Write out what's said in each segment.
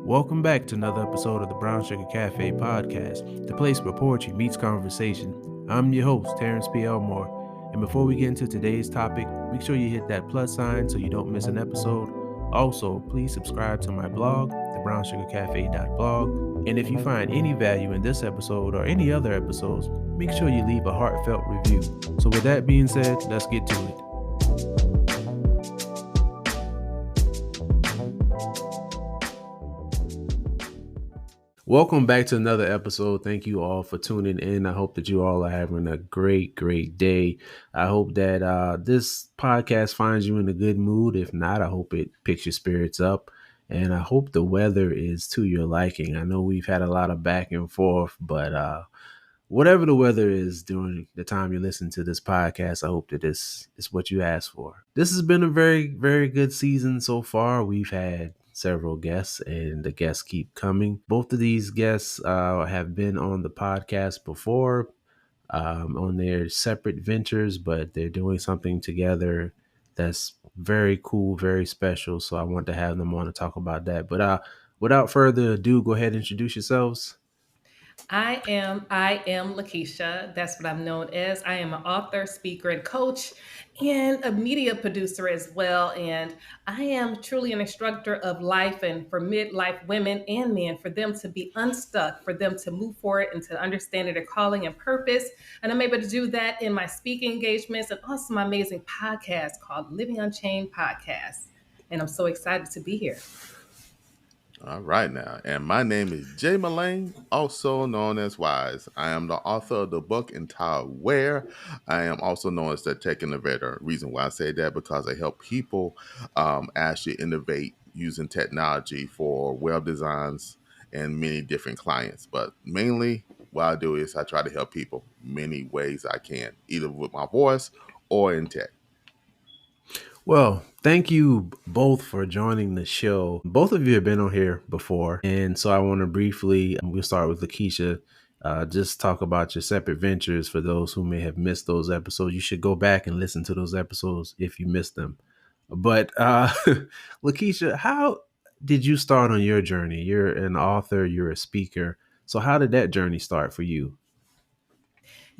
Welcome back to another episode of the Brown Sugar Cafe podcast, the place where poetry meets conversation. I'm your host, Terrence P. Elmore, and before we get into today's topic, make sure you hit that plus sign so you don't miss an episode. Also, please subscribe to my blog, thebrownssugarcafe.blog, and if you find any value in this episode or any other episodes, make sure you leave a heartfelt review. So with that being said, let's get to it. Welcome back to another episode. Thank you all for tuning in. I hope that you all are having a great day. I hope that this podcast finds you in a good mood. If not, I hope it picks your spirits up. And I hope the weather is to your liking. I know we've had a lot of back and forth, but whatever the weather is during the time you listen to this podcast, I hope that this is what you asked for. This has been a very good season so far. We've had several guests and the guests keep coming. Both of these guests have been on the podcast before on their separate ventures, but they're doing something together that's very cool, very special. So I want to have them on to talk about that. But without further ado, go ahead and introduce yourselves. I am Lekeisha. That's what I'm known as. I am an author, speaker, and coach, and a media producer as well. And I am truly an instructor of life and for midlife women and men, for them to be unstuck, for them to move forward and to understand their calling and purpose. And I'm able to do that in my speaking engagements and also my amazing podcast called Living Unchained Podcast. And I'm so excited to be here. All right now, and my name is Melane, also known as Wise. I am the author of the book entitled Where. I am also known as the tech innovator. Reason why I say that, because I help people actually innovate using technology for web designs and many different clients. But mainly what I do is I try to help people many ways I can, either with my voice or in tech. Well, thank you both for joining the show. Both of you have been on here before. And so I want to briefly, we'll start with Lekeisha, just talk about your separate ventures for those who may have missed those episodes. You should go back and listen to those episodes if you missed them. But Lekeisha, how did you start on your journey? You're an author, you're a speaker. So how did that journey start for you?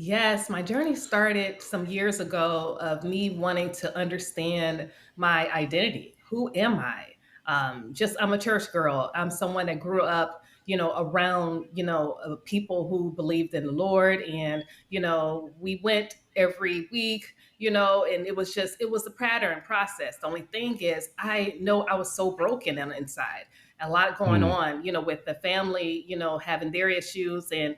Yes, my journey started some years ago of me wanting to understand my identity. Who am I? I'm a church girl. I'm someone that grew up, around, people who believed in the Lord. And, we went every week, and it was a pattern process. The only thing is, I know I was so broken on the inside. A lot going Mm. on, with the family, having their issues and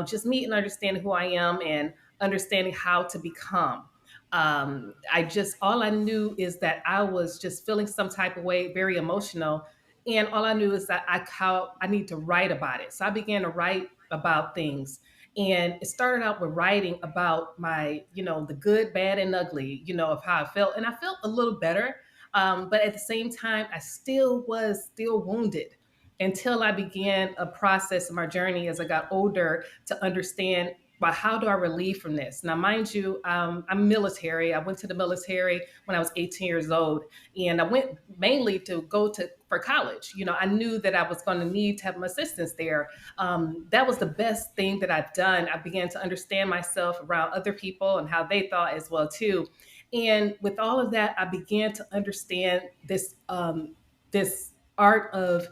just me and understanding who I am and understanding how to become. All I knew is that I was just feeling some type of way, very emotional. And all I knew is that how I need to write about it. So I began to write about things. And it started out with writing about my, the good, bad, and ugly, of how I felt. And I felt a little better. But at the same time, I still was still wounded until I began a process in my journey as I got older to understand, well, how do I relieve from this? Now, mind you, I'm military. I went to the military when I was 18 years old, and I went mainly to go for college. I knew that I was going to need to have my assistance there. That was the best thing that I've done. I began to understand myself around other people and how they thought as well too. And with all of that, I began to understand this art of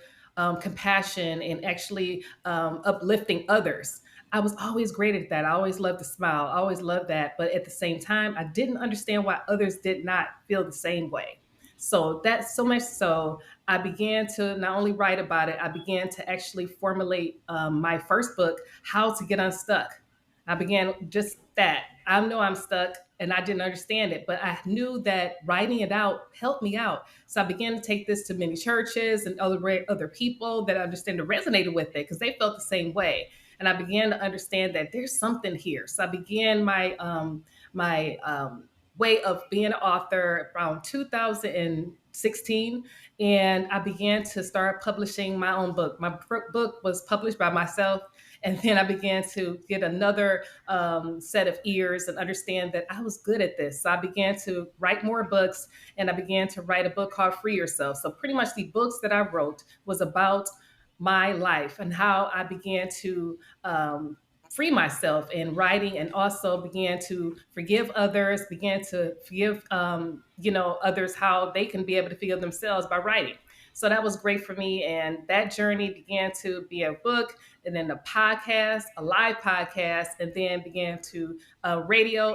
compassion and actually uplifting others. I was always great at that. I always loved to smile. I always loved that. But at the same time, I didn't understand why others did not feel the same way. So that's so much so I began to not only write about it, I began to actually formulate my first book, How to Get Unstuck. I began just that. I know I'm stuck and I didn't understand it, but I knew that writing it out helped me out. So I began to take this to many churches and other people that I understand that resonated with it because they felt the same way. And I began to understand that there's something here. So I began my way of being an author around 2016, and I began to start publishing my own book. My book was published by myself, and then I began to get another set of ears and understand that I was good at this. So I began to write more books, and I began to write a book called Free Yourself. So pretty much the books that I wrote was about my life and how I began to free myself in writing, and also began to forgive others, began to forgive, others, how they can be able to forgive themselves by writing. So that was great for me. And that journey began to be a book, and then a podcast, a live podcast, and then began to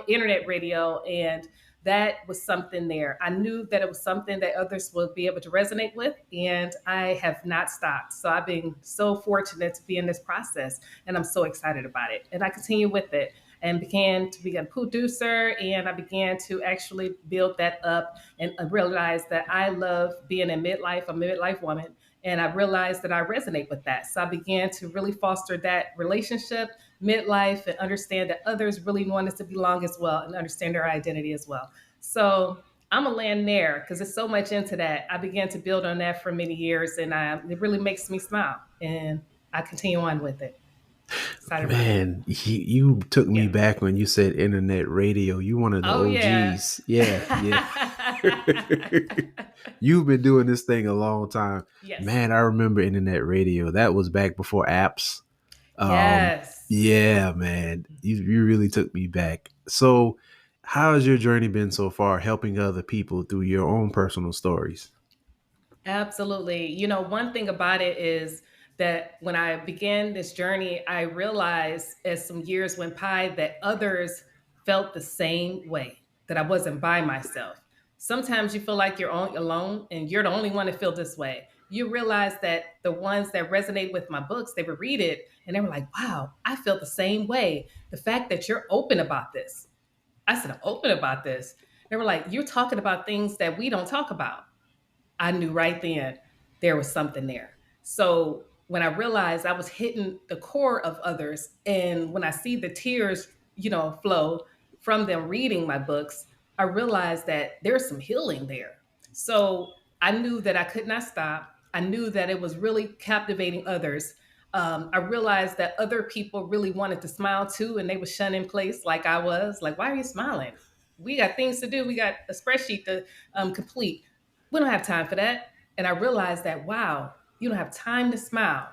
internet radio. And that was something there. I knew that it was something that others would be able to resonate with, and I have not stopped. So I've been so fortunate to be in this process, and I'm so excited about it. And I continue with it and began to be a producer, and I began to actually build that up, and I realized that I love being in midlife. I'm a midlife woman, and I realized that I resonate with that. So I began to really foster that relationship, midlife, and understand that others really want us to belong as well and understand their identity as well. So I'm a land there because it's so much into that. I began to build on that for many years, and it really makes me smile, and I continue on with it. Excited about it. Man, you took me Yeah. back when you said internet radio. You one of the Oh, OGs. Yeah. yeah. You've been doing this thing a long time. Yes. Man, I remember internet radio. That was back before apps. Yes. Yeah, man. You really took me back. So how has your journey been so far, helping other people through your own personal stories? Absolutely. One thing about it is that when I began this journey, I realized as some years went by that others felt the same way, that I wasn't by myself. Sometimes you feel like you're alone and you're the only one that feel this way. You realize that the ones that resonate with my books, they would read it and they were like, wow, I feel the same way. The fact that you're open about this. I said, I'm open about this. They were like, you're talking about things that we don't talk about. I knew right then there was something there. So when I realized I was hitting the core of others, and when I see the tears, flow from them reading my books, I realized that there's some healing there. So I knew that I could not stop. I knew that it was really captivating others. I realized that other people really wanted to smile too, and they were shunning place like I was. Like, why are you smiling? We got things to do. We got a spreadsheet to complete. We don't have time for that. And I realized that, wow, you don't have time to smile.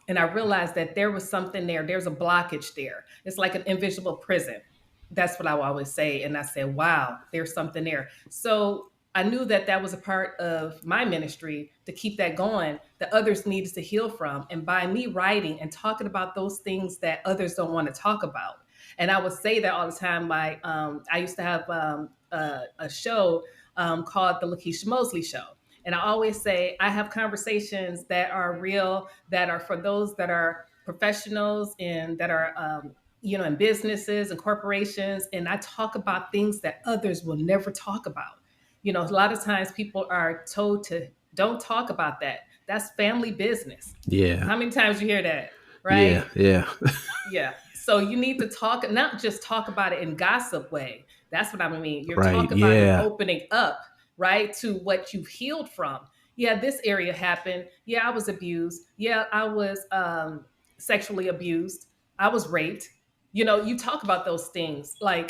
And I realized that there was something there. There's a blockage there. It's like an invisible prison. That's what I will always say. And I said, wow, there's something there. So I knew that that was a part of my ministry to keep that going, that others needed to heal from. And by me writing and talking about those things that others don't want to talk about. And I would say that all the time. I used to have a show called the Lakeisha Mosley Show. And I always say I have conversations that are real, that are for those that are professionals and that are, in businesses and corporations. And I talk about things that others will never talk about. A lot of times people are told to don't talk about that. That's family business. Yeah. How many times you hear that? Right? Yeah. Yeah. So you need to talk, not just talk about it in gossip way. That's what I mean. You're Right, talking about yeah. it opening up, right, to what you've healed from. Yeah, this area happened. Yeah, I was abused. Yeah, I was sexually abused. I was raped. You talk about those things I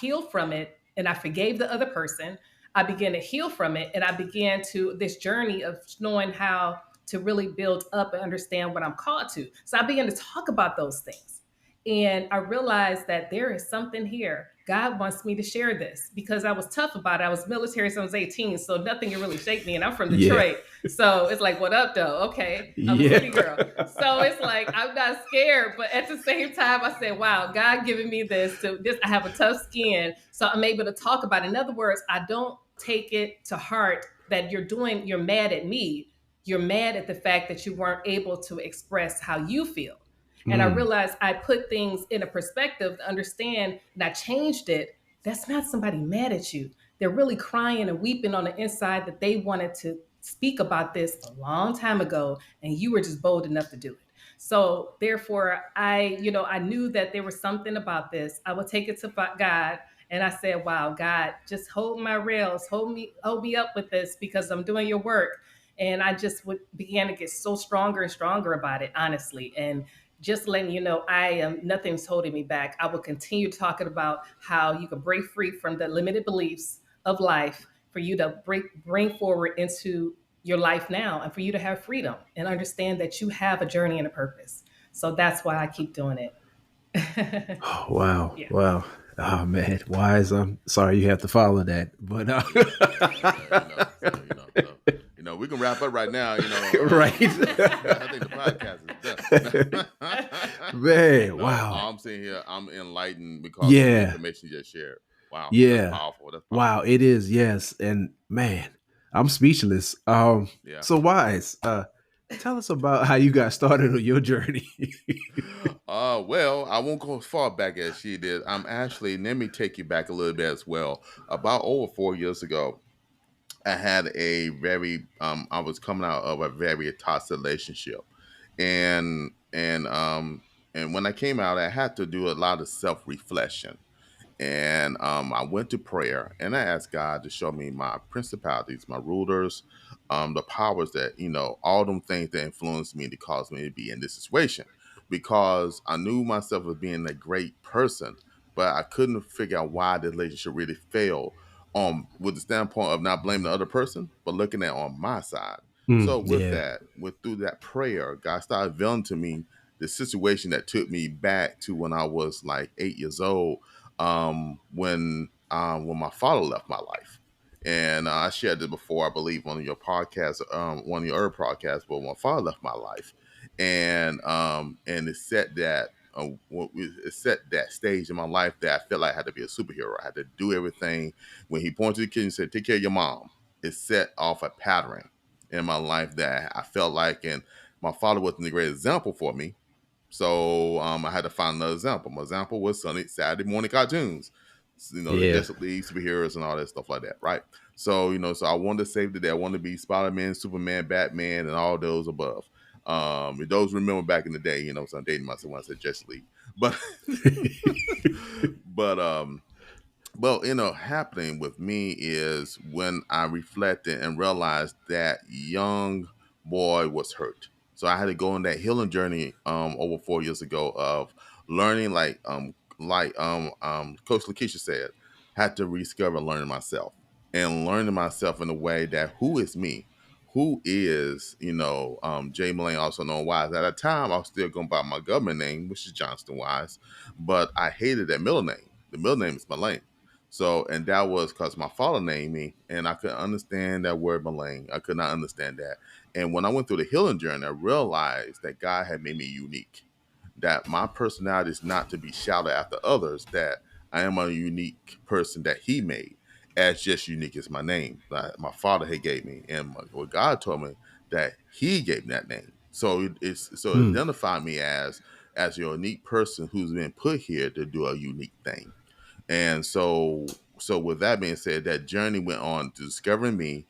healed from it and I forgave the other person. I began to heal from it and I began to this journey of knowing how to really build up and understand what I'm called to. So I began to talk about those things. And I realized that there is something here. God wants me to share this because I was tough about it. I was military since I was 18, so nothing can really shake me. And I'm from Detroit. So it's like, what up, though? Okay, I'm a city girl. So it's like, I'm not scared. But at the same time, I said, wow, God giving me this. I have a tough skin. So I'm able to talk about it. In other words, I don't take it to heart that you're mad at me. You're mad at the fact that you weren't able to express how you feel. And I realized I put things in a perspective to understand, and I changed it. That's not somebody mad at you. They're really crying and weeping on the inside that they wanted to speak about this a long time ago, and you were just bold enough to do it. So therefore, I knew that there was something about this. I would take it to God, and I said, wow, God, just hold my rails, hold me up with this because I'm doing your work. And I just began to get so stronger and stronger about it, honestly. And just letting you know, nothing's holding me back. I will continue talking about how you can break free from the limited beliefs of life for you to bring forward into your life now and for you to have freedom and understand that you have a journey and a purpose. So that's why I keep doing it. Oh, wow. Yeah. Wow. Oh man, Wise. I'm sorry you have to follow that, but Yeah, yeah, we can wrap up right now. right. I think the podcast is done. Man, No, wow. I'm sitting here, I'm enlightened because of the Yeah. information you just shared. Wow, that's Yeah. powerful. That's Wow, powerful. it is, yes. And man, I'm speechless. Yeah. So Wise, tell us about how you got started on your journey. Well, I won't go as far back as she did. I'm actually, let me take you back a little bit as well. About over 4 years ago, I had a very I was coming out of a very toxic relationship. And when I came out, I had to do a lot of self-reflection. And I went to prayer and I asked God to show me my principalities, my rulers, the powers that, all them things that influenced me to cause me to be in this situation. Because I knew myself as being a great person, but I couldn't figure out why the relationship really failed with the standpoint of not blaming the other person, but looking at on my side. So with Yeah. that, through that prayer, God started revealing to me the situation that took me back to when I was like 8 years old, when my father left my life. And I shared this before, I believe, on your podcast, one of your other podcasts, but my father left my life, and it set that. It set that stage in my life that I felt like I had to be a superhero. I had to do everything. When he pointed to the kitchen and said, "Take care of your mom," it set off a pattern in my life that I felt like, and my father wasn't a great example for me, so I had to find another example. My example was Sunday Saturday morning cartoons, the Yeah. Justice League, superheroes, and all that stuff like that, right? So so I wanted to save the day. I wanted to be Spider Man, Superman, Batman, and all those above. And those remember back in the day, so I'm dating myself when I said Justice League, but but well, happening with me is when I reflected and realized that young boy was hurt. So I had to go on that healing journey over 4 years ago of learning, like Coach Lakeisha said, had to rediscover learning myself and learning myself in a way that who is me, who is Jay Melane, also known Wise. At that time, I was still going by my government name, which is Johnston Wise, but I hated that middle name. The middle name is Melane. So, and that was because my father named me, and I couldn't understand that word Melane. I could not understand that. And when I went through the healing journey, I realized that God had made me unique. That my personality is not to be shouted after others. That I am a unique person that He made, as just unique as my name that my father had gave me, and what God told me that He gave me that name. So it Hmm. identified me as a unique person who's been put here to do a unique thing. And so with that being said, that journey went on to discovering me,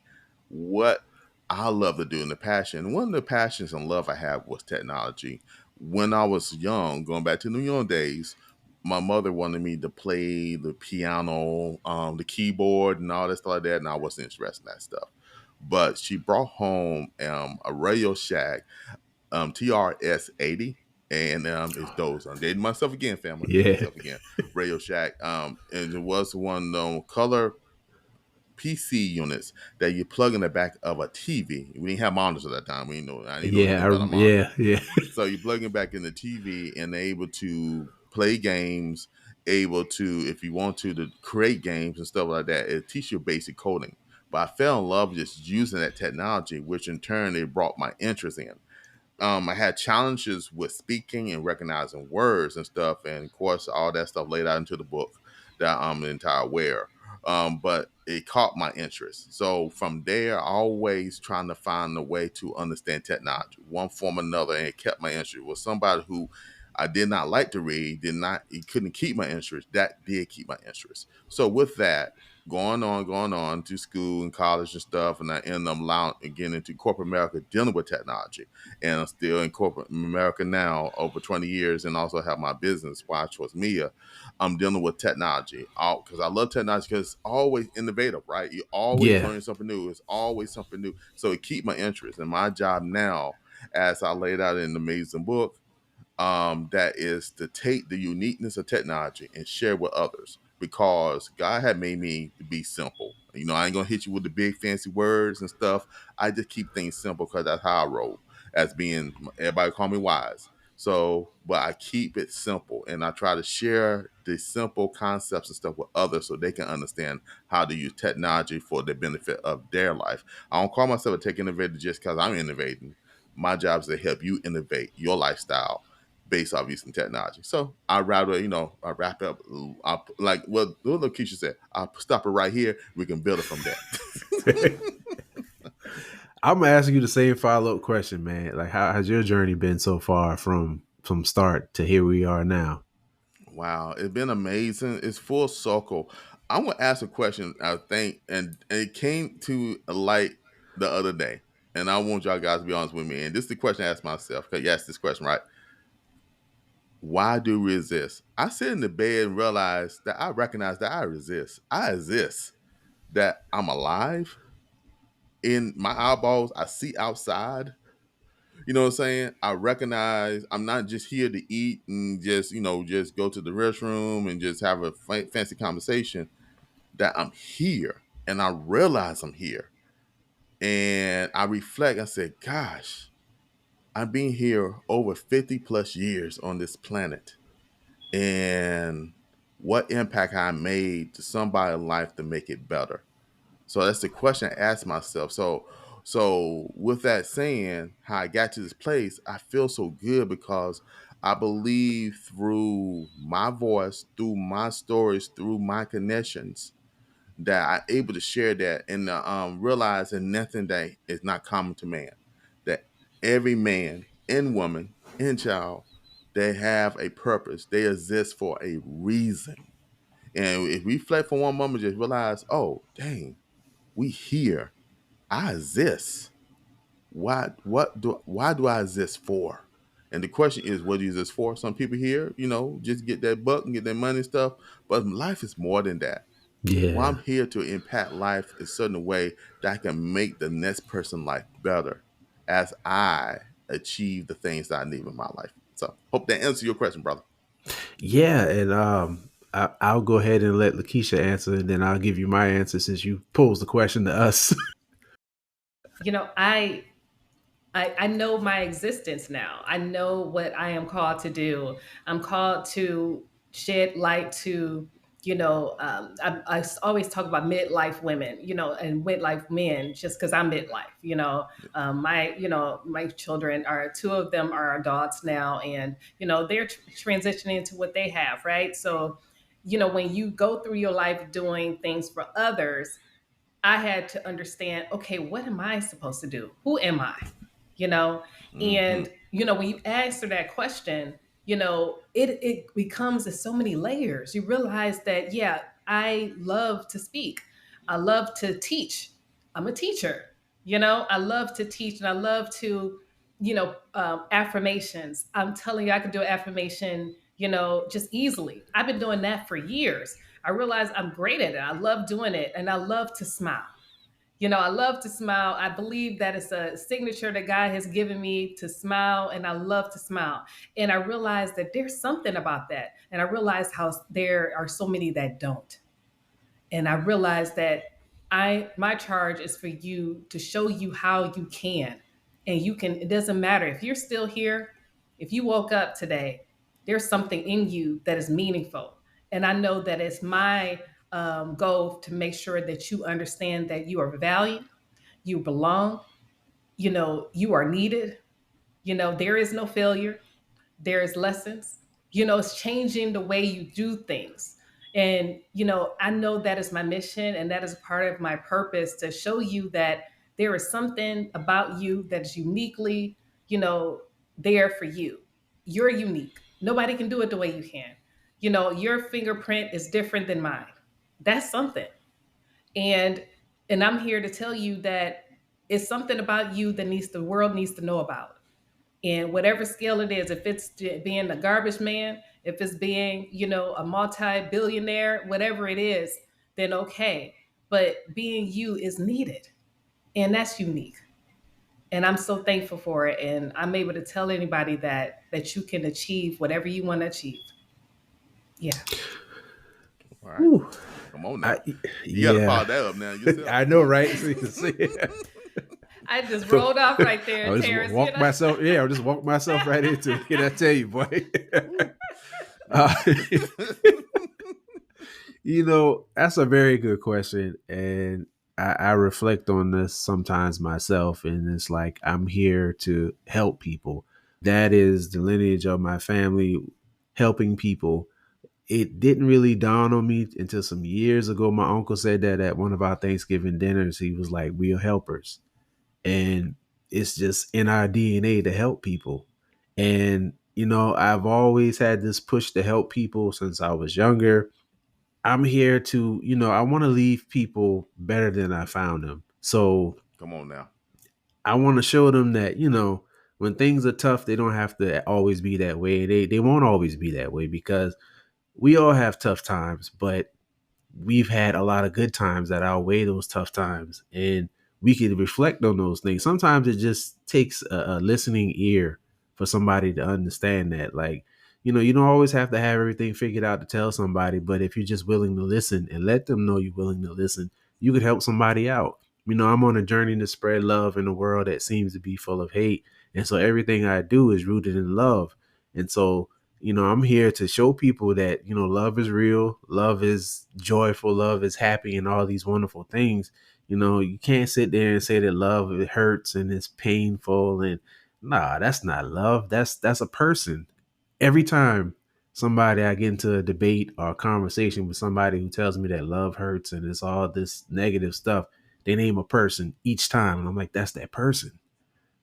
what I love to do in the passion. One of the passions and love I have was technology. When I was young, going back to New York days, my mother wanted me to play the piano, the keyboard, and all that stuff like that, and I wasn't interested in that stuff. But she brought home a Radio Shack TRS-80, and it's those. I'm dating myself again, family. Dating Yeah. myself again. Radio Shack, and it was one color PC units that you plug in the back of a TV. We didn't have monitors at that time. I didn't know anything about a monitor. Yeah. Yeah. So you plug it back in the TV and able to play games, able to, if you want to create games and stuff like that. It teaches you basic coding. But I fell in love just using that technology, which in turn it brought my interest in. I had challenges with speaking and recognizing words and stuff, and of course, all that stuff laid out into the book that I'm the entire aware. But it caught my interest. So from there, always trying to find a way to understand technology, one form or another, and it kept my interest. Was somebody who I did not like to read, it couldn't keep my interest. That did keep my interest. So with that, going on to school and college and stuff, and I ended up getting into corporate America dealing with technology, and I'm still in corporate America now over 20 years, and also have my business, Watch Was Mia. I'm dealing with technology because I love technology because it's always innovative, right? You're always Yeah. learning something new. It's always something new. So it keeps my interest. And my job now, as I laid out in the amazing book, that is to take the uniqueness of technology and share with others. because God had made me to be simple. You know, I ain't gonna hit you with the big fancy words and stuff. I just keep things simple because that's how I roll. As being, everybody call me wise. So, but I keep it simple, and I try to share the simple concepts and stuff with others so they can understand how to use technology for the benefit of their life. I don't call myself a tech innovator just because I'm innovating. My job is to help you innovate your lifestyle based off using technology. So I'd rather, I wrap up, like what Lakeisha said, I'll stop it right here. We can build it from there. I'm gonna ask you the same follow up question, man. Like, how has your journey been so far from start to here we are now? Wow, it's been amazing. It's full circle. I'm gonna ask a question, I think, and it came to light the other day, and I want y'all guys to be honest with me. And this is the question I asked myself. Because you asked this question, right? Why do we resist? I sit in the bed and realize that I recognize that I resist. I exist. That I'm alive in my eyeballs. I see outside. You know what I'm saying? I recognize I'm not just here to eat and just, just go to the restroom and just have a fancy conversation. That I'm here and I realize I'm here. And I reflect, I say, gosh, I've been here over 50 plus years on this planet. And what impact I made to somebody's life to make it better. So that's the question I asked myself. So with that saying, how I got to this place, I feel so good because I believe through my voice, through my stories, through my connections, that I'm able to share that and realize that nothing that is not common to man. That every man and woman and child, they have a purpose. They exist for a reason. And if we reflect for one moment, just realize, oh, dang, we here. I exist. Why do I exist for? And the question is, what do you exist for? Some people here, just get that buck and get that money and stuff. But life is more than that. Well, I'm Yeah. here to impact life in a certain way that I can make the next person life better as I achieve the things that I need in my life. So hope that answers your question, brother. Yeah, and I'll go ahead and let Lakeisha answer, and then I'll give you my answer since you posed the question to us. You know, I know my existence now. I know what I am called to do. I'm called to shed light to, always talk about midlife women, and midlife men, just because I'm midlife. My children are, two of them are adults now, and they're transitioning into what they have, right? So, when you go through your life doing things for others, I had to understand, okay, what am I supposed to do? Who am I? You know, Hmm. and when you answer that question, it becomes in so many layers. You realize that, yeah, I love to speak. I love to teach. I'm a teacher. I love to teach and I love to, affirmations. I'm telling you, I could do an affirmation, just easily. I've been doing that for years. I realize I'm great at it. I love doing it and I love to smile. I love to smile. I believe that it's a signature that God has given me to smile, and I love to smile. And I realize that there's something about that. And I realize how there are so many that don't. And I realized that my charge is for you to show you how you can. And you can, it doesn't matter if you're still here, if you woke up today, there's something in you that is meaningful. And I know that it's my goal to make sure that you understand that you are valued, you belong, you are needed, there is no failure, there's lessons. It's changing the way you do things. And, I know that is my mission and that is part of my purpose to show you that there is something about you that's uniquely, you know, there for you. You're unique. Nobody can do it the way you can. Your fingerprint is different than mine. That's something. And I'm here to tell you that it's something about you that the world needs to know about, and whatever scale it is, if it's being a garbage man, if it's being, a multi-billionaire, whatever it is, then okay. But being you is needed, and that's unique. And I'm so thankful for it. And I'm able to tell anybody that you can achieve whatever you want to achieve. Yeah. right. Whew. Come on I, now. You got to yeah, follow that up now yourself. I Come know, on. right? See, I just rolled off right there, I just Terrence. You walk know. myself. Yeah, I just walk myself right into it. Can I tell you, boy? Woo. uh, that's a very good question, and I reflect on this sometimes myself, and it's like I'm here to help people. That is the lineage of my family, helping people. It didn't really dawn on me until some years ago. My uncle said that at one of our Thanksgiving dinners. He was like, "We are helpers," and it's just in our DNA to help people. And I've always had this push to help people since I was younger. I'm here to, I want to leave people better than I found them. So Come on now. I want to show them that, when things are tough, they don't have to always be that way. They won't always be that way because we all have tough times, but we've had a lot of good times that outweigh those tough times, and we can reflect on those things. Sometimes it just takes a listening ear for somebody to understand that. Like, you don't always have to have everything figured out to tell somebody, but if you're just willing to listen and let them know you're willing to listen, you could help somebody out. I'm on a journey to spread love in a world that seems to be full of hate, and so everything I do is rooted in love. And so I'm here to show people that, love is real, love is joyful, love is happy, and all these wonderful things. You can't sit there and say that love it hurts and it's painful, and nah, that's not love. That's a person. Every time somebody I get into a debate or a conversation with somebody who tells me that love hurts and it's all this negative stuff, they name a person each time, and I'm like, that's that person.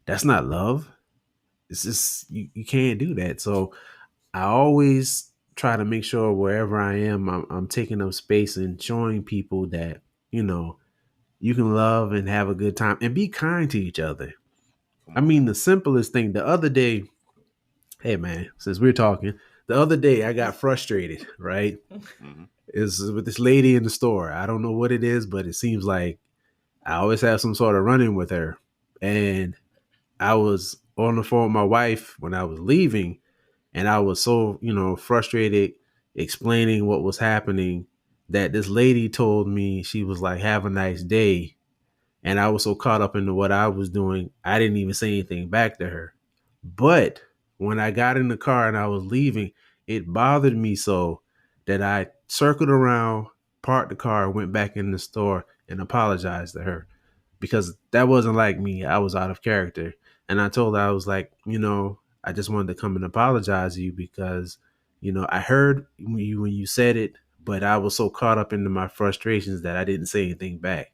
That's not love. It's just you can't do that. So I always try to make sure wherever I am, I'm taking up space and showing people that, you can love and have a good time and be kind to each other. Come I on mean, now. the simplest thing the other day, hey man, since we're talking, the other day I got frustrated, right? Mm-hmm. Is with this lady in the store. I don't know what it is, but it seems like I always have some sort of run-in with her. And I was on the phone with my wife when I was leaving, and I was so, frustrated explaining what was happening that this lady told me, she was like, have a nice day. And I was so caught up into what I was doing, I didn't even say anything back to her. But when I got in the car and I was leaving, it bothered me so that I circled around, parked the car, went back in the store and apologized to her, because that wasn't like me. I was out of character. And I told her, I was like, I just wanted to come and apologize to you because, I heard when you said it, but I was so caught up into my frustrations that I didn't say anything back.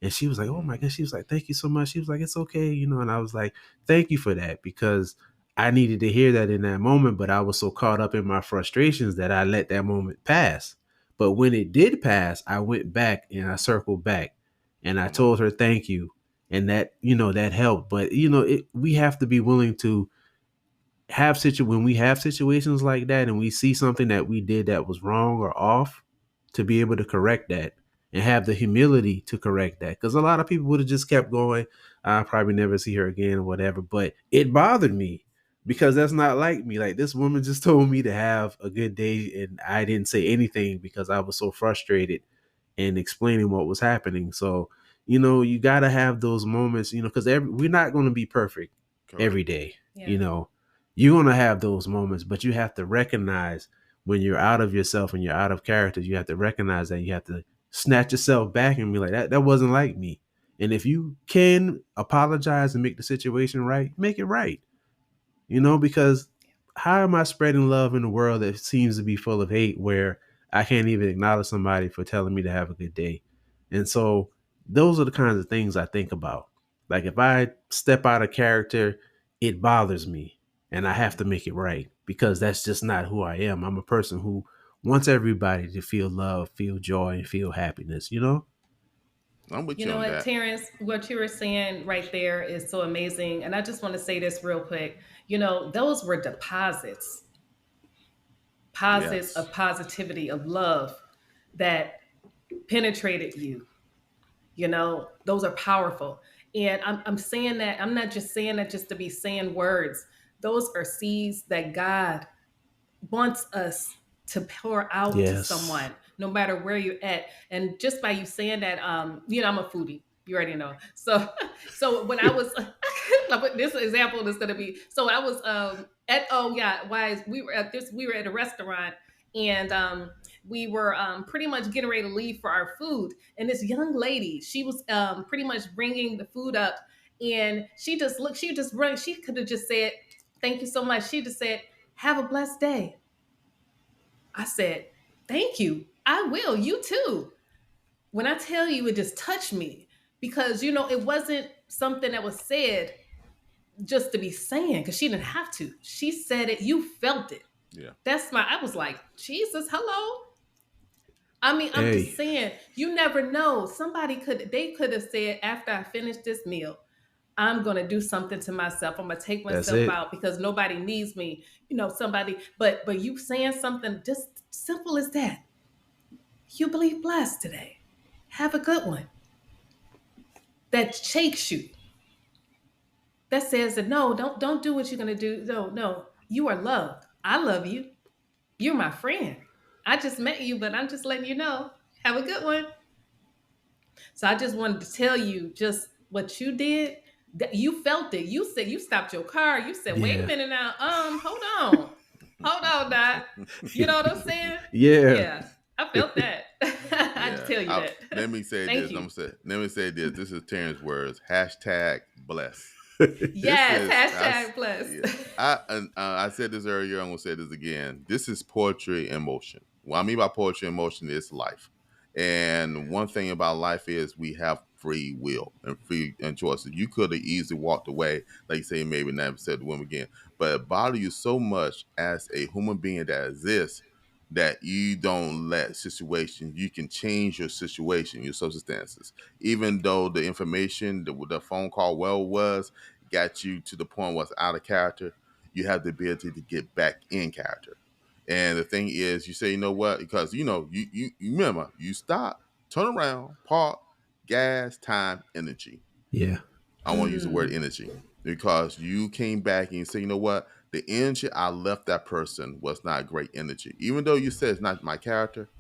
And she was like, oh my Mm-hmm. God. She was like, thank you so much. She was like, it's okay, and I was like, thank you for that, because I needed to hear that in that moment, but I was so caught up in my frustrations that I let that moment pass. But when it did pass, I went back and I circled back and I Come on. told her thank you. And that, that helped. But, we have to be willing to when we have situations like that and we see something that we did that was wrong or off, to be able to correct that and have the humility to correct that, because a lot of people would have just kept going. I'll probably never see her again or whatever, but it bothered me because that's not like me. Like, this woman just told me to have a good day and I didn't say anything because I was so frustrated and explaining what was happening. So you got to have those moments, because we're not going to be perfect Correct. every day. Yeah. you know you're going to have those moments, but you have to recognize when you're out of yourself and you're out of character. You have to recognize that. You have to snatch yourself back and be like, that wasn't like me. And if you can apologize and make the situation right, make it right. Because how am I spreading love in a world that seems to be full of hate, where I can't even acknowledge somebody for telling me to have a good day? And so those are the kinds of things I think about. Like, if I step out of character, it bothers me and I have to Mm-hmm. make it right, because that's just not who I am. I'm a person who wants everybody to feel love, feel joy, and feel happiness. I'm with You you know on what, that. Terrence, what you were saying right there is so amazing. And I just want to say this real quick. Those were deposits, posits Yes. of positivity, of love that penetrated you. Those are powerful. And I'm saying that, I'm not just saying that just to be saying words. Those are seeds that God wants us to pour out to Yes. someone. no matter where you're at. And just by you saying that, I'm a foodie. You already know. So, so when I was, this example is going to be, so I was at, oh yeah, Wise, we were at a restaurant, and we were pretty much getting ready to leave for our food. And this young lady, she was pretty much bringing the food up, and she just looked, she just run, she could have just said, "Thank you so much." She just said, "Have a blessed day." I said, "Thank you. I will. You too." When I tell you, it just touched me because, it wasn't something that was said just to be saying, because she didn't have to. She said it, you felt it. Yeah. I was like, Jesus, hello. I mean, I'm just Hey, saying, you never know. They could have said, after I finish this meal, I'm going to do something to myself. I'm going to take that's myself it. out because nobody needs me. Somebody, but you saying something just simple as that. You believe blessed today. Have a good one. That shakes you. That says that no, don't do what you're going to do. No, no. You are loved. I love you. You're my friend. I just met you, but I'm just letting you know. Have a good one. So I just wanted to tell you just what you did. That you felt it. You said you stopped your car. You said, "Wait a Yeah. minute now. Hold on, Doc." You know what I'm saying? Yeah. Yeah, I felt that. I had to Yeah. tell you that. Let me say Thank this. you. Let me say this. This is Terrence's words. Hashtag bless. This Yes, is hashtag plus. yeah. I said this earlier. I'm gonna say this again. This is poetry in motion. What I mean by poetry in motion is life. And one thing about life is we have free will and free and choices. You could have easily walked away, like you say, maybe never said the woman again. But it bothers you so much as a human being that exists that you don't let situations. You can change your situation, your circumstances, even though the information, the phone call was got you to the point where it's out of character. You have the ability to get back in character. And the thing is, you say, you know what? Because you remember, you stop, turn around, park, gas, time, energy. Yeah. I want to use the word Mm, energy because you came back and you say, you know what? The energy I left that person was not great energy. Even though you said it's not my character,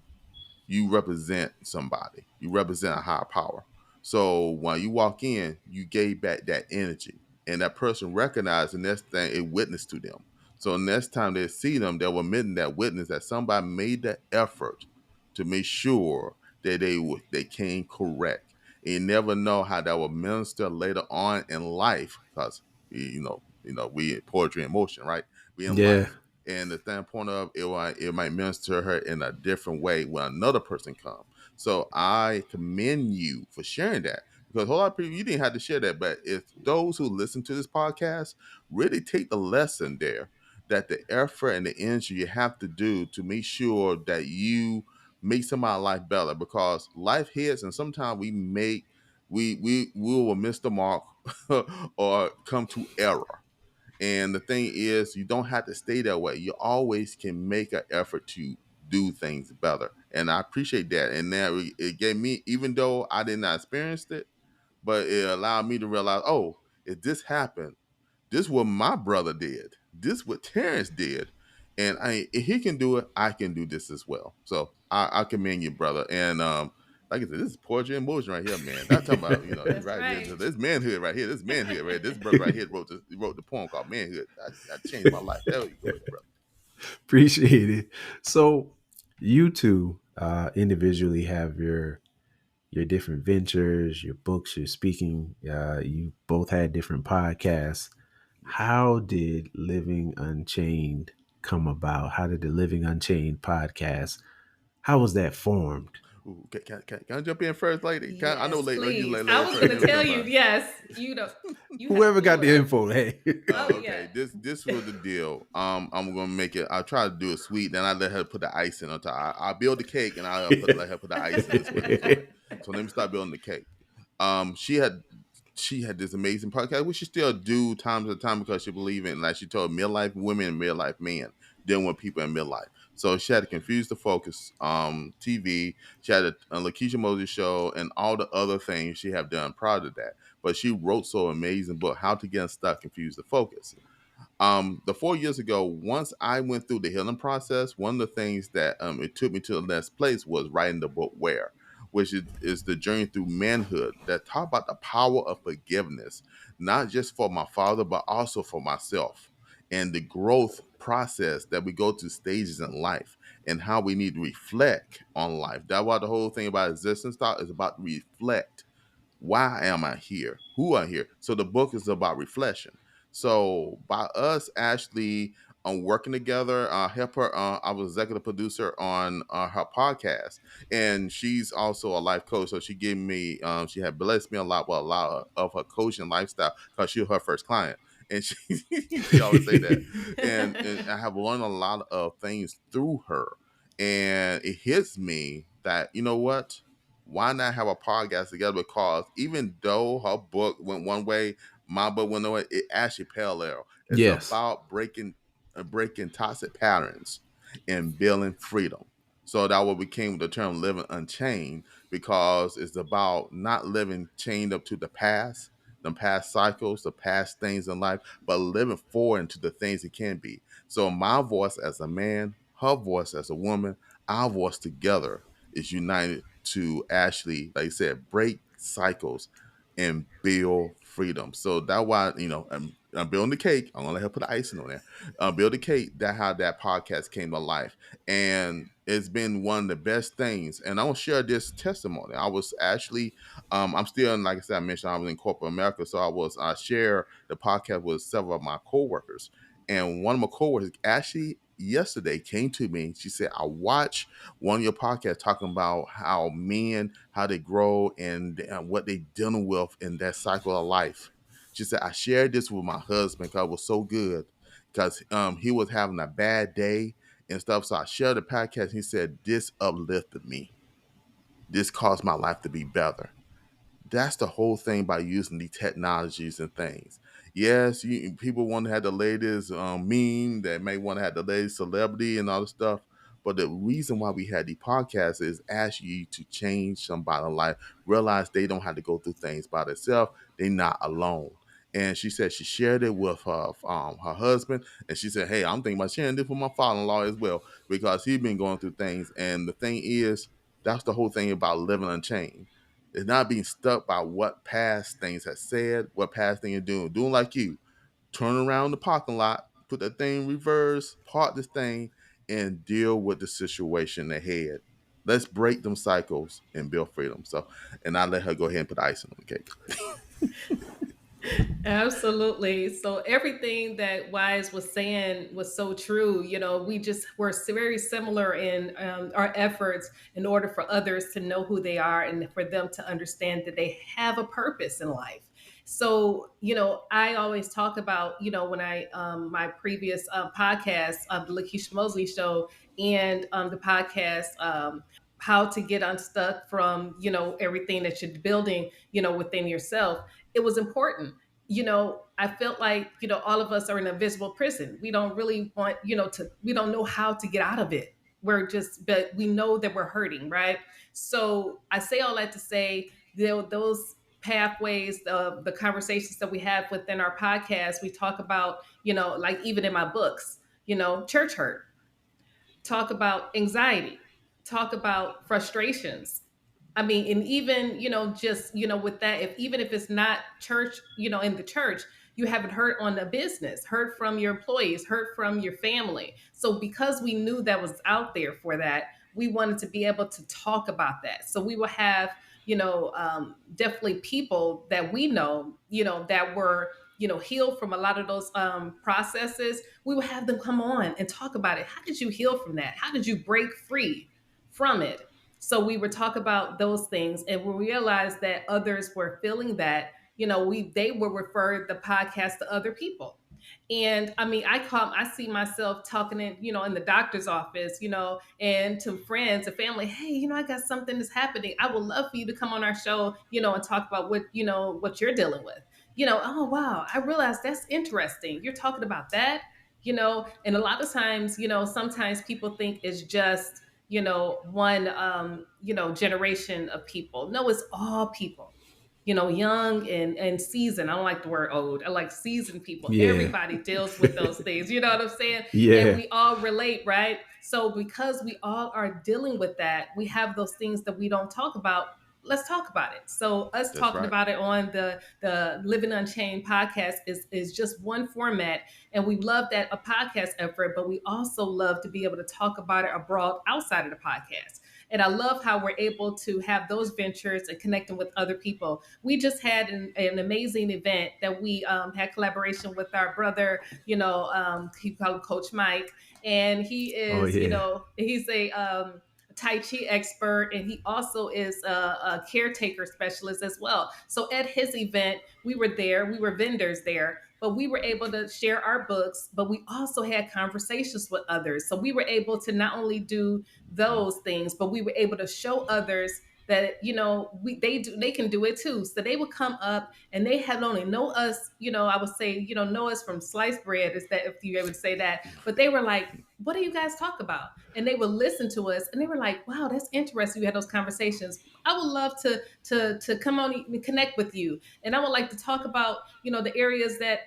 you represent somebody. You represent a higher power. So when you walk in, you gave back that energy, and that person recognized the next thing it witnessed to them. So next time they see them, they will admit that witness that somebody made that effort to make sure that they came correct. And you never know how that will minister later on in life, because we poetry in motion, right? We in Yeah. life, and the standpoint of it might minister her in a different way when another person comes. So I commend you for sharing that, because a whole lot of people, you didn't have to share that, but if those who listen to this podcast really take the lesson there, that the effort and the energy you have to do to make sure that you make somebody's life better, because life hits and sometimes we will miss the mark or come to error. And the thing is, you don't have to stay that way. You always can make an effort to do things better. And I appreciate that. And now it gave me, even though I did not experience it, but it allowed me to realize, oh, if this happened, this what my brother did. This what Terrence did. And if he can do it, I can do this as well. So I commend you, brother. And like I said, this is poetry in motion right here, man. That's talking about, that's right here. right. This manhood right here. This manhood, right? This brother right here wrote the poem called Manhood. I changed my life. There you go, brother. Appreciate it. So you two individually have your different ventures, your books, your speaking. You both had different podcasts. Yes. How did Living Unchained come about? How did the Living Unchained podcast? How was that formed? Ooh, can I jump in first, lady? I know, Yes, lady, you please. lady, I lady was first. going Then to we tell jump you, on. yes, you have Whoever the got the floor. info, hey. Oh, yeah. Okay, this was the deal. I'm gonna make it. I try to do it sweet, then I let her put the icing on top. I build the cake, and I let her put the icing. Is what I'm saying. So let me start building the cake. She had this amazing podcast, which she still do time to time, because she believe in, like she told, midlife women and midlife men dealing with people in midlife. So she had to confuse the focus, TV. She had a Lakeisha Mosley show and all the other things she have done prior to that. But she wrote so amazing book, How to Get Unstuck, Confuse the Focus. The 4 years ago, once I went through the healing process, one of the things that it took me to the next place was writing the book Where, which is the journey through manhood that talk about the power of forgiveness, not just for my father, but also for myself, and the growth process that we go through stages in life and how we need to reflect on life. That's why the whole thing about existence thought is about reflect. Why am I here? Who am I here? So the book is about reflection. So by us actually working together, help her. I was executive producer on her podcast, and she's also a life coach. So she gave me, she had blessed me a lot with a lot of her coaching lifestyle because she was her first client, and she she always say that, and I have learned a lot of things through her, and it hits me that you know what, why not have a podcast together? Because even though her book went one way, my book went another way, it actually parallel. It's Yes. about breaking toxic patterns and building freedom. So that what became the term living unchained, because it's about not living chained up to the past cycles, the past things in life, but living forward into the things it can be. So my voice as a man, her voice as a woman, our voice together is united to actually, like I said, break cycles and build freedom. So that's why, I'm building the cake. I'm gonna let her put the icing on there. Build the cake. That how that podcast came to life, and it's been one of the best things. And I want to share this testimony. I was actually, I'm still in, like I said, I mentioned I was in corporate America, so I share the podcast with several of my coworkers, and one of my coworkers actually yesterday came to me. She said, "I watched one of your podcasts talking about how men, how they grow and what they dealing with in that cycle of life." She said, "I shared this with my husband because it was so good because he was having a bad day and stuff. So I shared the podcast. He said, this uplifted me. This caused my life to be better." That's the whole thing by using the technologies and things. Yes, people want to have the latest meme, that may want to have the latest celebrity and all the stuff. But the reason why we had the podcast is ask you to change somebody's life, realize they don't have to go through things by themselves. They're not alone. And she said she shared it with her husband, and she said, "Hey, I'm thinking about sharing this with my father-in-law as well because he's been going through things." And the thing is, that's the whole thing about living unchained. It's not being stuck by what past things have said, what past thing you're doing. Doing like you. Turn around the parking lot, put that thing in reverse, park this thing, and deal with the situation ahead. Let's break them cycles and build freedom. So, and I let her go ahead and put icing on the cake. Absolutely. So everything that Wise was saying was so true. We just were very similar in our efforts in order for others to know who they are and for them to understand that they have a purpose in life. So, I always talk about, when I, my previous podcast, the Lakeisha Mosley Show, and the podcast, how to get unstuck from, everything that you're building, within yourself. It was important. I felt like, all of us are in a visible prison. We don't really want, we don't know how to get out of it. But we know that we're hurting, right? So I say all that to say, those pathways of the conversations that we have within our podcast, we talk about, like even in my books, church hurt, talk about anxiety, talk about frustrations. I mean, and even, just, with that, even if it's not church, in the church, you haven't heard on a business, heard from your employees, heard from your family. So because we knew that was out there for that, we wanted to be able to talk about that. So we will have, definitely people that we know, that were, healed from a lot of those processes. We will have them come on and talk about it. How did you heal from that? How did you break free from it? So we would talk about those things, and we realized that others were feeling that, they would refer the podcast to other people. And I mean, I see myself talking in the doctor's office, and to friends and family, hey, I got something that's happening. I would love for you to come on our show, and talk about what you're dealing with. Oh wow, I realized that's interesting. You're talking about that, and a lot of times, sometimes people think it's just, one generation of people. No, it's all people. young and seasoned. I don't like the word old. I like seasoned people. Yeah. Everybody deals with those things. You know what I'm saying? And Yeah. we all relate, right? So because we all are dealing with that, we have those things that we don't talk about. Let's talk about it. So us That's talking right. about it on the Living Unchained podcast is just one format, and we love that a podcast effort, but we also love to be able to talk about it abroad outside of the podcast. And I love how we're able to have those ventures and connecting with other people. We just had an amazing event that we had collaboration with our brother, he called him Coach Mike, and he Oh is, yeah. he's a Tai Chi expert, and he also is a caretaker specialist as well. So at his event, we were there, we were vendors there, but we were able to share our books, but we also had conversations with others. So we were able to not only do those things, but we were able to show others that they can do it too. So they would come up and they had only know us, I would say, know us from sliced bread, is that if you ever say that, but they were like, what do you guys talk about? And they would listen to us and they were like, wow, that's interesting. You had those conversations. I would love to come on and connect with you. And I would like to talk about, the areas that,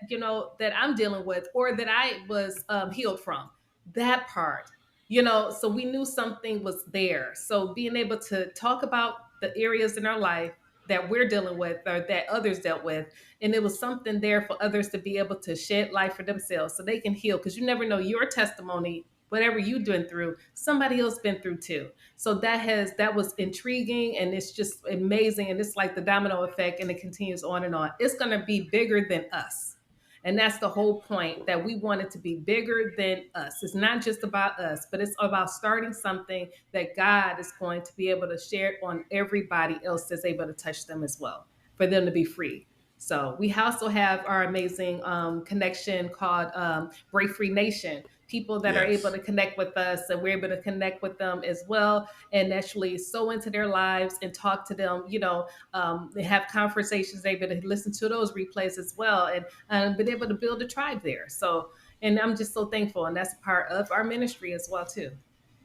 that I'm dealing with or that I was healed from. That part, so we knew something was there. So being able to talk about the areas in our life that we're dealing with or that others dealt with, and it was something there for others to be able to shed light for themselves so they can heal, because you never know, your testimony, whatever you've been through, somebody else been through too. So that was intriguing, and it's just amazing, and it's like the domino effect, and it continues on and on. It's going to be bigger than us. And that's the whole point, that we want it to be bigger than us. It's not just about us, but it's about starting something that God is going to be able to share on everybody else that's able to touch them as well, for them to be free. So we also have our amazing connection called Break Free Nation. People that are able Yes. to connect with us, and we're able to connect with them as well, and actually sow into their lives and talk to them. They have conversations, able to listen to those replays as well, and been able to build a tribe there. So, and I'm just so thankful, and that's part of our ministry as well too,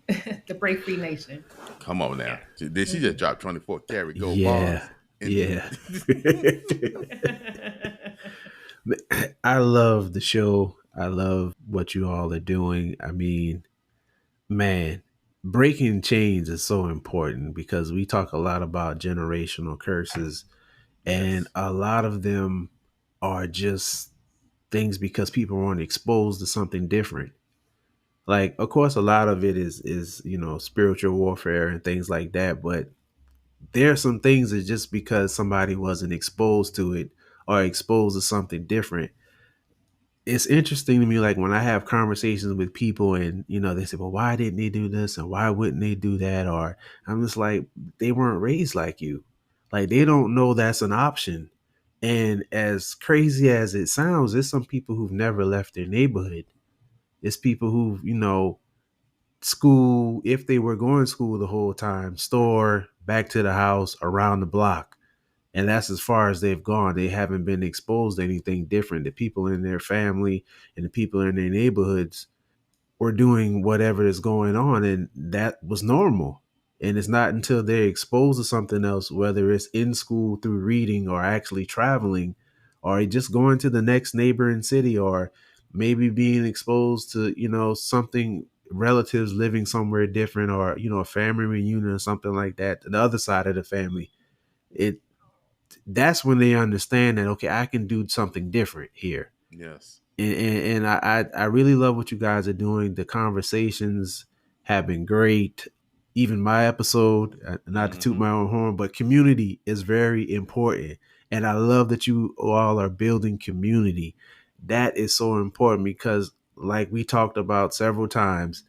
the Break Free Nation. Come on now. Yeah. Did she just drop 24 karat gold Yeah. bars? Yeah. I love the show. I love what you all are doing. I mean, man, breaking chains is so important because we talk a lot about generational curses, and Yes. a lot of them are just things because people weren't exposed to something different. Like, of course, a lot of it is spiritual warfare and things like that, but there are some things that just because somebody wasn't exposed to it or exposed to something different. It's interesting to me, like when I have conversations with people and they say, well, why didn't they do this and why wouldn't they do that? Or I'm just like, they weren't raised like you. Like, they don't know that's an option. And as crazy as it sounds, there's some people who've never left their neighborhood. It's people who've school, if they were going to school the whole time, store, back to the house, around the block, and that's as far as they've gone. They haven't been exposed to anything different. The people in their family and the people in their neighborhoods were doing whatever is going on, and that was normal. And it's not until they're exposed to something else, whether it's in school through reading or actually traveling or just going to the next neighboring city, or maybe being exposed to something, relatives living somewhere different, or a family reunion or something like that, the other side of the family. It That's when they understand that, okay, I can do something different here. Yes. And I really love what you guys are doing. The conversations have been great. Even my episode, not to toot Mm-hmm. my own horn, but community is very important. And I love that you all are building community. That is so important because, like we talked about several times,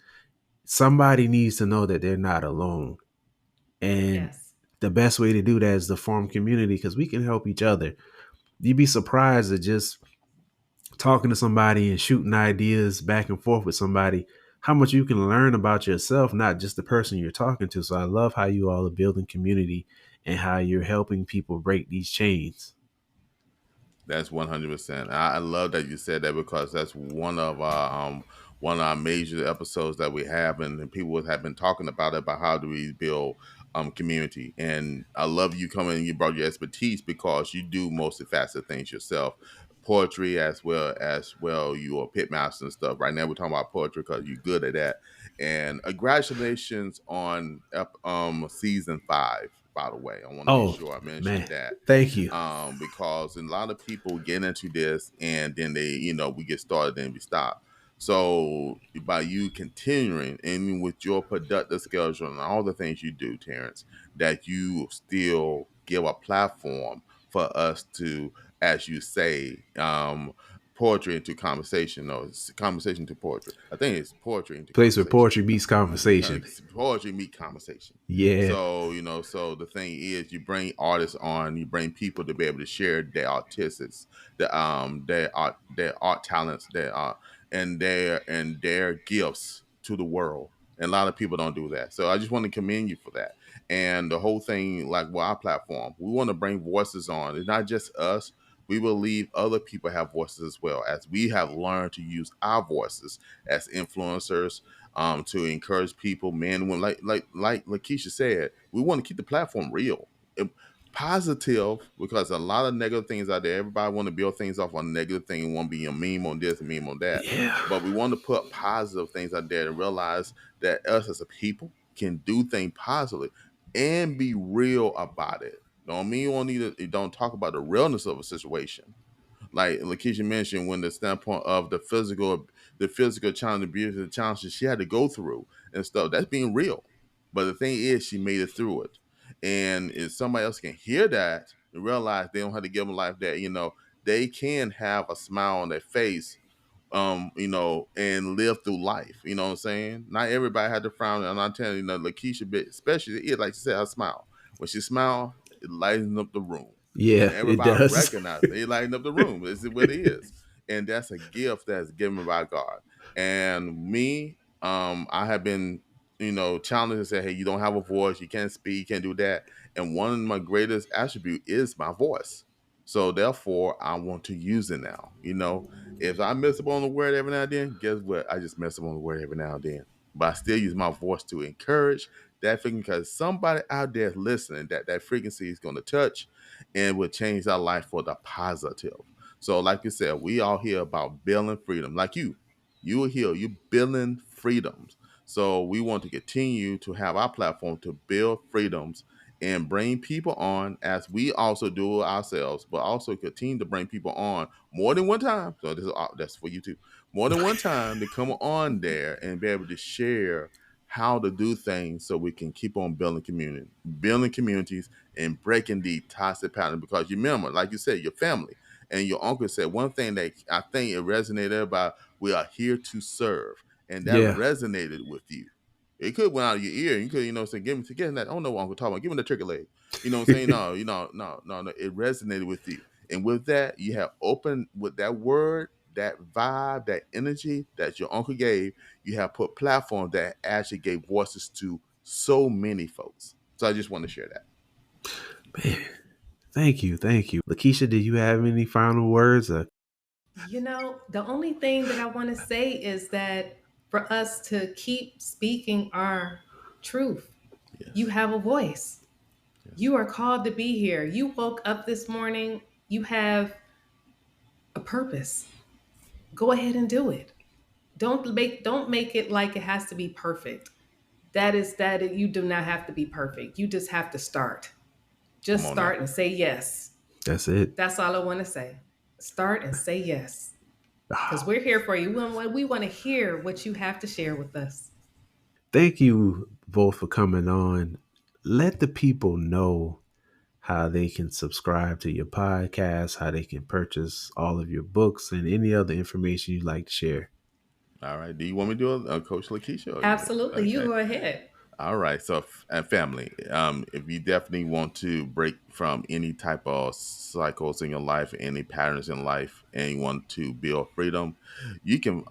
somebody needs to know that they're not alone. And Yes. the best way to do that is to form community, because we can help each other. You'd be surprised at just talking to somebody and shooting ideas back and forth with somebody, how much you can learn about yourself, not just the person you're talking to. So I love how you all are building community and how you're helping people break these chains. That's 100%. I love that you said that, because that's one of our major episodes that we have, and people have been talking about it, about how do we build community. And I love you coming and you brought your expertise because you do multifaceted things yourself. Poetry as well. You are pit master and stuff. Right now we're talking about poetry because you're good at that. And congratulations on season 5. By the way, I want to be Oh sure I mentioned man, that thank you. because a lot of people get into this and then they, we get started and we stop. So by you continuing and with your productive schedule and all the things you do, Terrence, that you still give a platform for us to, as you say, poetry into conversation or conversation to poetry. I think it's poetry into Place where conversation. poetry meets conversation. Poetry meet conversation. Yeah. So the thing is, you bring artists on, you bring people to be able to share their artistics, their art talents, their gifts to the world. And a lot of people don't do that. So I just want to commend you for that. And the whole thing, like with our platform, we want to bring voices on. It's not just us. We believe other people have voices as well, as we have learned to use our voices as influencers, to encourage people, men and women. Like Lekeisha said, we want to keep the platform real, and positive, because a lot of negative things out there. Everybody want to build things off on negative thing and want to be a meme on this and meme on that. Yeah. But we want to put positive things out there and realize that us as a people can do things positively and be real about it. Don't mean you won't need to, don't talk about the realness of a situation, like Lakeisha mentioned, when the standpoint of the physical challenge, the challenges she had to go through and stuff, that's being real. But the thing is, she made it through it. And if somebody else can hear that and realize they don't have to give them life, that they can have a smile on their face, and live through life. You know what I'm saying? Not everybody had to frown, and I'm telling you, Lakeisha, bit especially, it like she said, her smile. When she smile, it lightens up the room, and Yeah, it everybody does. recognize it. It lighten up the room. This is what it is, and that's a gift that's given by God. And me, I have been, challenged and said, hey, you don't have a voice, you can't speak, you can't do that. And one of my greatest attribute is my voice. So therefore, I want to use it now. If I mess up on the word every now and then, guess what? I just mess up on the word every now and then. But I still use my voice to encourage that frequency, because somebody out there is listening, that frequency is going to touch and will change our life for the positive. So, like you said, we all hear about building freedom. Like you are here, you building freedoms. So we want to continue to have our platform to build freedoms and bring people on, as we also do ourselves, but also continue to bring people on more than one time. So that's for you too. More than one time to come on there and be able to share how to do things so we can keep on building communities and breaking the toxic pattern. Because you remember, like you said, your family and your uncle said one thing that I think it resonated about: we are here to serve. And that Yeah. resonated with you. It could went out of your ear. You could, say, give him that. I don't know what Uncle talking about. Give him the turkey leg. You know what I'm saying? No, no. It resonated with you. And with that, you have opened with that word, that vibe, that energy that your uncle gave. You have put platform that actually gave voices to so many folks. So I just want to share that. Man, thank you. Thank you. Lakeisha, do you have any final words? The only thing that I want to say is that for us to keep speaking our truth, you Yes. have a voice. Yes. You are called to be here. You woke up this morning, you have a purpose. Go ahead and do it. Don't make it like it has to be perfect. That you do not have to be perfect. You just have to start. Come Just on now. start and say yes. That's it. That's all I want to say. Start and say yes. Because Ah, we're here for you. We want to hear what you have to share with us. thank you both for coming on. Let the people know how they can subscribe to your podcast, how they can purchase all of your books, and any other information you'd like to share. All right. Do you want me to do a Coach Lakeisha? Or you? Absolutely. You Okay. go ahead. All right. So, and family, if you definitely want to break from any type of cycles in your life, any patterns in life, and you want to build freedom, you can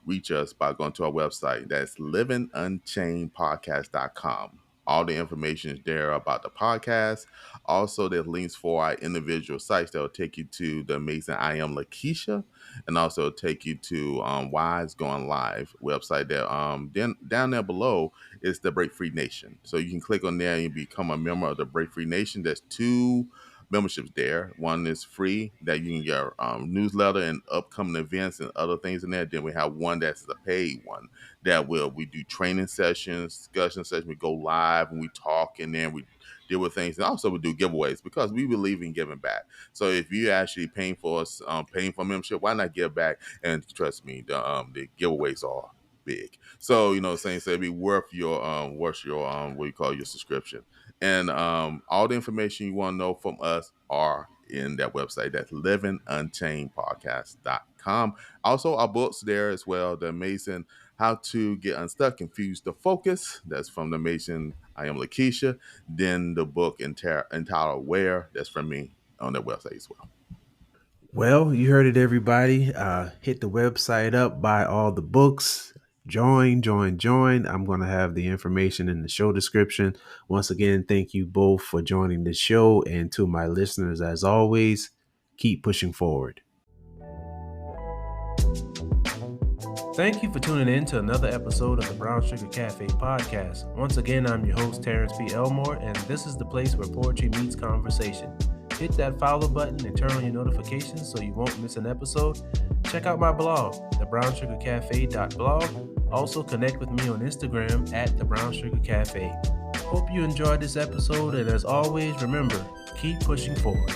reach us by going to our website. That's livingunchainedpodcast.com. All the information is there about the podcast. Also, there's links for our individual sites that will take you to the amazing I Am Lekeisha, and also take you to Wise Going Live website. That then down there below is the Break Free Nation. So you can click on there and you become a member of the Break Free Nation. There's two memberships there. One is free, that you can get newsletter and upcoming events and other things in there. Then we have one that's the paid one that we do training sessions, discussion sessions. We go live and we talk, and then we deal with things. And also we do giveaways because we believe in giving back. So if you actually paying for us, paying for membership, why not give back? And trust me, the giveaways are big. So, saying, so it'd be worth your what you call your subscription. And all the information you want to know from us are in that website. That's livingunchainedpodcast.com. Also, our books there as well. The amazing How to Get Unstuck and Fuse the Focus. That's from the amazing I Am Lekeisha. Then the book entitled Where. That's from me on that website as well. Well, you heard it, everybody. Hit the website up, buy all the books, join. I'm going to have the information in the show description. Once again, thank you both for joining the show. And to my listeners, as always, keep pushing forward. Thank you for tuning in to another episode of the Brown Sugar Cafe podcast. Once again, I'm your host, Terrence B. Elmore, and this is the place where poetry meets conversation. Hit that follow button and turn on your notifications so you won't miss an episode. Check out my blog, thebrownsugarcafe.blog. Also connect with me on Instagram at thebrownsugarcafe. Hope you enjoyed this episode, and as always, remember, keep pushing forward.